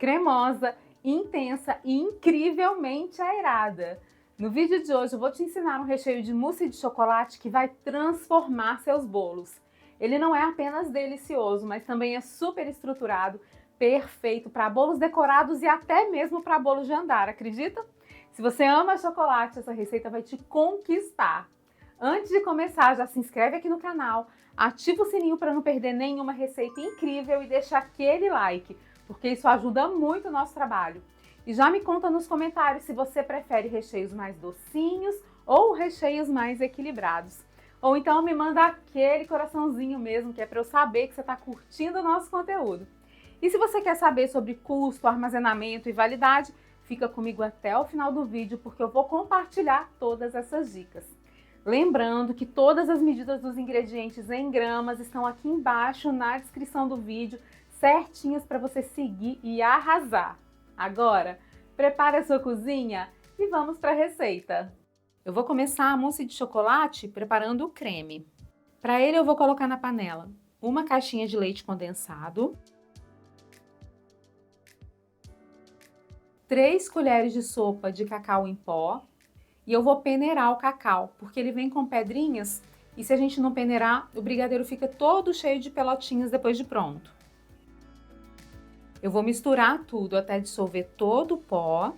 cremosa, intensa e incrivelmente aerada. No vídeo de hoje eu vou te ensinar um recheio de mousse de chocolate que vai transformar seus bolos. Ele não é apenas delicioso, mas também é super estruturado, perfeito para bolos decorados e até mesmo para bolos de andar, acredita? Se você ama chocolate, essa receita vai te conquistar. Antes de começar, já se inscreve aqui no canal, ativa o sininho para não perder nenhuma receita incrível e deixa aquele like, porque isso ajuda muito o nosso trabalho. E já me conta nos comentários se você prefere recheios mais docinhos ou recheios mais equilibrados. Ou então me manda aquele coraçãozinho mesmo, que é para eu saber que você está curtindo o nosso conteúdo. E se você quer saber sobre custo, armazenamento e validade, fica comigo até o final do vídeo, porque eu vou compartilhar todas essas dicas. Lembrando que todas as medidas dos ingredientes em gramas estão aqui embaixo na descrição do vídeo, certinhas para você seguir e arrasar. Agora, prepare a sua cozinha e vamos para a receita. Eu vou começar a mousse de chocolate preparando o creme. Para ele eu vou colocar na panela uma caixinha de leite condensado, 3 colheres de sopa de cacau em pó e eu vou peneirar o cacau, porque ele vem com pedrinhas e se a gente não peneirar, o brigadeiro fica todo cheio de pelotinhas depois de pronto. Eu vou misturar tudo até dissolver todo o pó.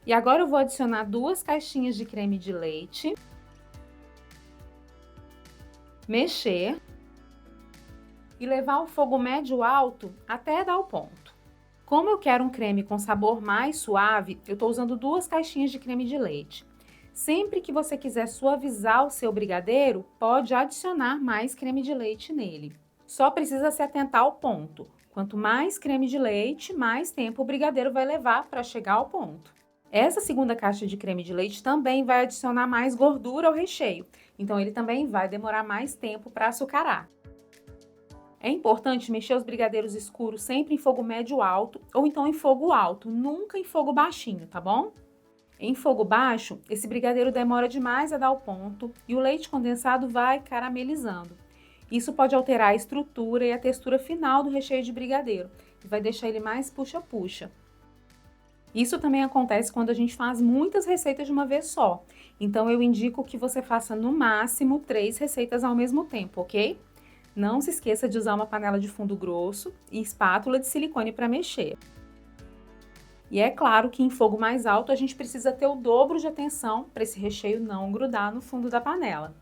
E agora eu vou adicionar 2 caixinhas de creme de leite. Mexer. E levar ao fogo médio alto até dar o ponto. Como eu quero um creme com sabor mais suave, eu estou usando 2 caixinhas de creme de leite. Sempre que você quiser suavizar o seu brigadeiro, pode adicionar mais creme de leite nele. Só precisa se atentar ao ponto. Quanto mais creme de leite, mais tempo o brigadeiro vai levar para chegar ao ponto. Essa segunda caixa de creme de leite também vai adicionar mais gordura ao recheio, então ele também vai demorar mais tempo para açucarar. É importante mexer os brigadeiros escuros sempre em fogo médio alto ou então em fogo alto, nunca em fogo baixinho, tá bom? Em fogo baixo, esse brigadeiro demora demais a dar o ponto e o leite condensado vai caramelizando. Isso pode alterar a estrutura e a textura final do recheio de brigadeiro e vai deixar ele mais puxa-puxa. Isso também acontece quando a gente faz muitas receitas de uma vez só. Então eu indico que você faça no máximo 3 receitas ao mesmo tempo, ok? Não se esqueça de usar uma panela de fundo grosso e espátula de silicone para mexer. E é claro que em fogo mais alto a gente precisa ter o dobro de atenção para esse recheio não grudar no fundo da panela.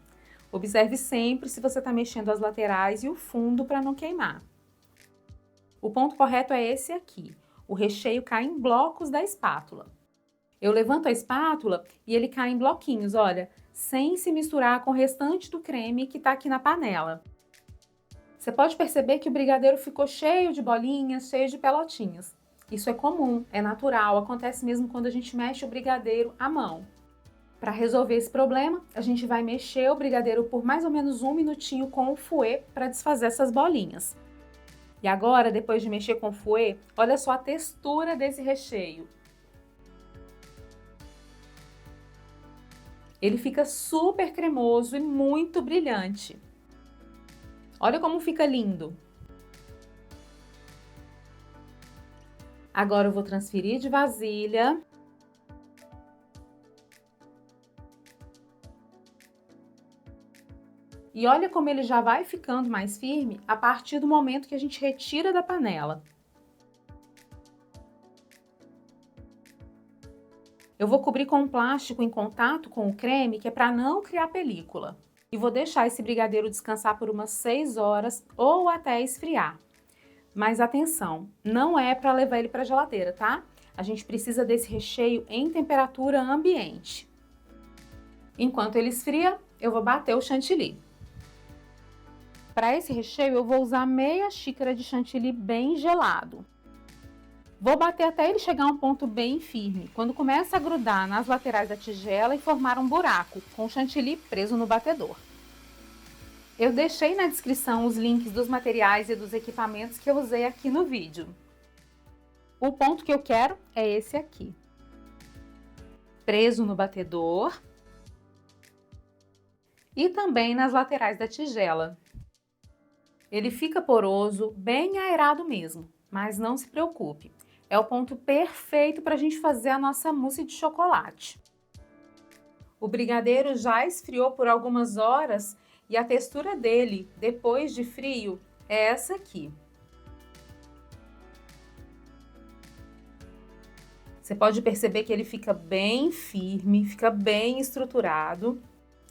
Observe sempre se você está mexendo as laterais e o fundo para não queimar. O ponto correto é esse aqui. O recheio cai em blocos da espátula. Eu levanto a espátula e ele cai em bloquinhos, olha, sem se misturar com o restante do creme que está aqui na panela. Você pode perceber que o brigadeiro ficou cheio de bolinhas, cheio de pelotinhas. Isso é comum, é natural, acontece mesmo quando a gente mexe o brigadeiro à mão. Para resolver esse problema, a gente vai mexer o brigadeiro por mais ou menos 1 minutinho com o fouet para desfazer essas bolinhas. E agora, depois de mexer com o fouet, olha só a textura desse recheio. Ele fica super cremoso e muito brilhante. Olha como fica lindo! Agora eu vou transferir de vasilha. E olha como ele já vai ficando mais firme a partir do momento que a gente retira da panela. Eu vou cobrir com um plástico em contato com o creme, que é para não criar película. E vou deixar esse brigadeiro descansar por umas 6 horas ou até esfriar. Mas atenção, não é para levar ele para a geladeira, tá? A gente precisa desse recheio em temperatura ambiente. Enquanto ele esfria, eu vou bater o chantilly. Para esse recheio, eu vou usar meia xícara de chantilly bem gelado. Vou bater até ele chegar a um ponto bem firme, quando começa a grudar nas laterais da tigela e formar um buraco, com o chantilly preso no batedor. Eu deixei na descrição os links dos materiais e dos equipamentos que eu usei aqui no vídeo. O ponto que eu quero é esse aqui. Preso no batedor. e também nas laterais da tigela. Ele fica poroso, bem aerado mesmo, mas não se preocupe. É o ponto perfeito para a gente fazer a nossa mousse de chocolate. O brigadeiro já esfriou por algumas horas e a textura dele, depois de frio, é essa aqui. Você pode perceber que ele fica bem firme, fica bem estruturado.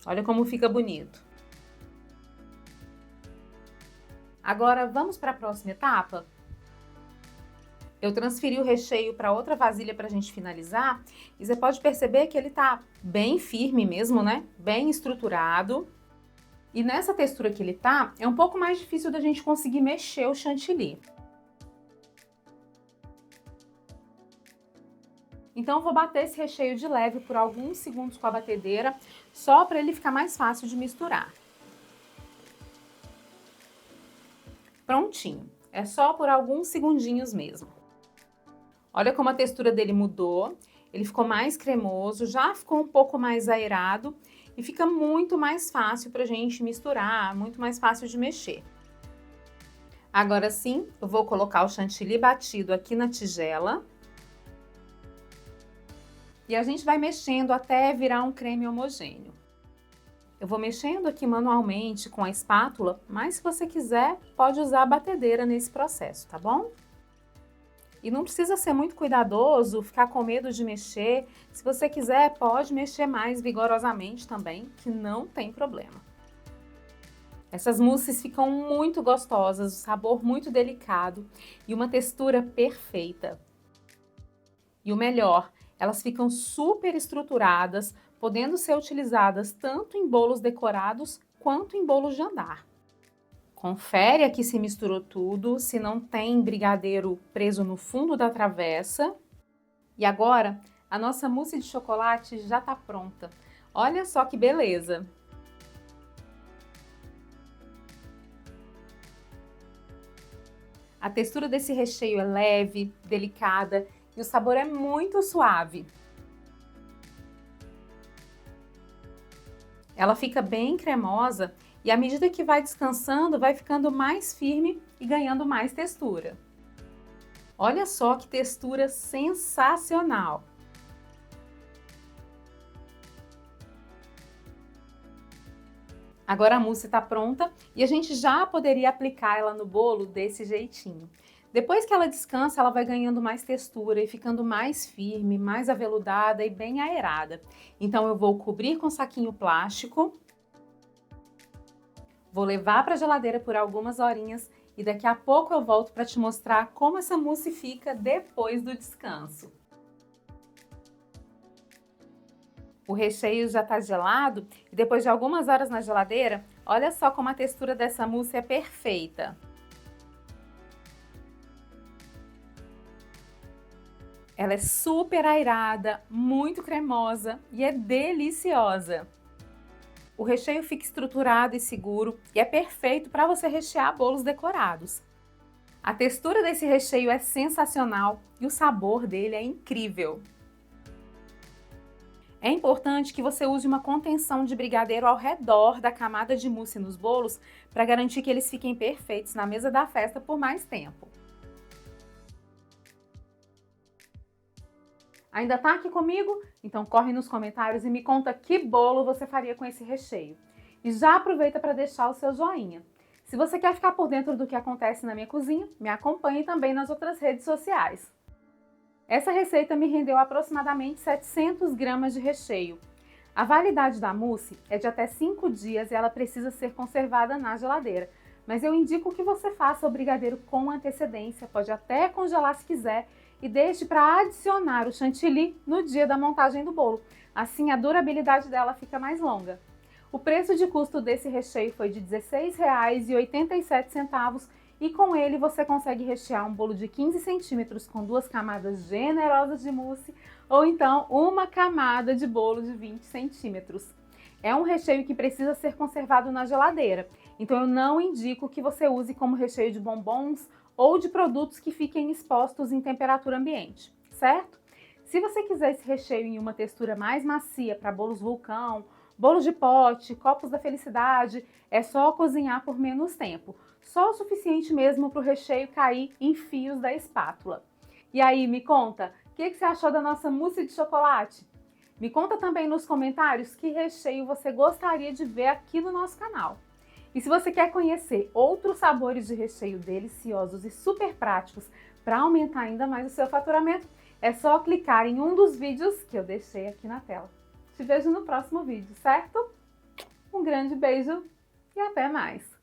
Olha como fica bonito. Agora vamos para a próxima etapa? Eu transferi o recheio para outra vasilha para a gente finalizar e você pode perceber que ele tá bem firme mesmo, né? Bem estruturado. E nessa textura que ele tá, é um pouco mais difícil da gente conseguir mexer o chantilly. Então eu vou bater esse recheio de leve por alguns segundos com a batedeira, só para ele ficar mais fácil de misturar. Prontinho, é só por alguns segundinhos mesmo. Olha como a textura dele mudou, ele ficou mais cremoso, já ficou um pouco mais aerado e fica muito mais fácil para a gente misturar, muito mais fácil de mexer. Agora sim, eu vou colocar o chantilly batido aqui na tigela. E a gente vai mexendo até virar um creme homogêneo. Eu vou mexendo aqui manualmente com a espátula, mas se você quiser, pode usar a batedeira nesse processo, tá bom? E não precisa ser muito cuidadoso, ficar com medo de mexer. Se você quiser, pode mexer mais vigorosamente também, que não tem problema. Essas mousses ficam muito gostosas, o sabor muito delicado e uma textura perfeita. E o melhor, elas ficam super estruturadas, podendo ser utilizadas tanto em bolos decorados quanto em bolos de andar. Confere aqui se misturou tudo, se não tem brigadeiro preso no fundo da travessa. E agora, a nossa mousse de chocolate já está pronta. Olha só que beleza! A textura desse recheio é leve, delicada e o sabor é muito suave. Ela fica bem cremosa e à medida que vai descansando, vai ficando mais firme e ganhando mais textura. Olha só que textura sensacional! Agora a mousse está pronta e a gente já poderia aplicar ela no bolo desse jeitinho. Depois que ela descansa, ela vai ganhando mais textura e ficando mais firme, mais aveludada e bem aerada. Então eu vou cobrir com saquinho plástico, vou levar para a geladeira por algumas horinhas e daqui a pouco eu volto para te mostrar como essa mousse fica depois do descanso. O recheio já está gelado e depois de algumas horas na geladeira, olha só como a textura dessa mousse é perfeita. Ela é super aerada, muito cremosa e é deliciosa. O recheio fica estruturado e seguro e é perfeito para você rechear bolos decorados. A textura desse recheio é sensacional e o sabor dele é incrível. É importante que você use uma contenção de brigadeiro ao redor da camada de mousse nos bolos para garantir que eles fiquem perfeitos na mesa da festa por mais tempo. Ainda tá aqui comigo? Então corre nos comentários e me conta que bolo você faria com esse recheio. E já aproveita para deixar o seu joinha. Se você quer ficar por dentro do que acontece na minha cozinha, me acompanhe também nas outras redes sociais. Essa receita me rendeu aproximadamente 700 gramas de recheio. A validade da mousse é de até 5 dias e ela precisa ser conservada na geladeira. Mas eu indico que você faça o brigadeiro com antecedência, pode até congelar se quiser, e deixe para adicionar o chantilly no dia da montagem do bolo. Assim a durabilidade dela fica mais longa. O preço de custo desse recheio foi de R$ 16,87 e com ele você consegue rechear um bolo de 15 centímetros com 2 camadas generosas de mousse ou então uma camada de bolo de 20 centímetros. É um recheio que precisa ser conservado na geladeira, então eu não indico que você use como recheio de bombons ou de produtos que fiquem expostos em temperatura ambiente, certo? Se você quiser esse recheio em uma textura mais macia para bolos vulcão, Bolo de pote, copos da felicidade, é só cozinhar por menos tempo. Só o suficiente mesmo para o recheio cair em fios da espátula. E aí, me conta, o que você achou da nossa mousse de chocolate? Me conta também nos comentários que recheio você gostaria de ver aqui no nosso canal. E se você quer conhecer outros sabores de recheio deliciosos e super práticos para aumentar ainda mais o seu faturamento, é só clicar em um dos vídeos que eu deixei aqui na tela. Te vejo no próximo vídeo, certo? Um grande beijo e até mais!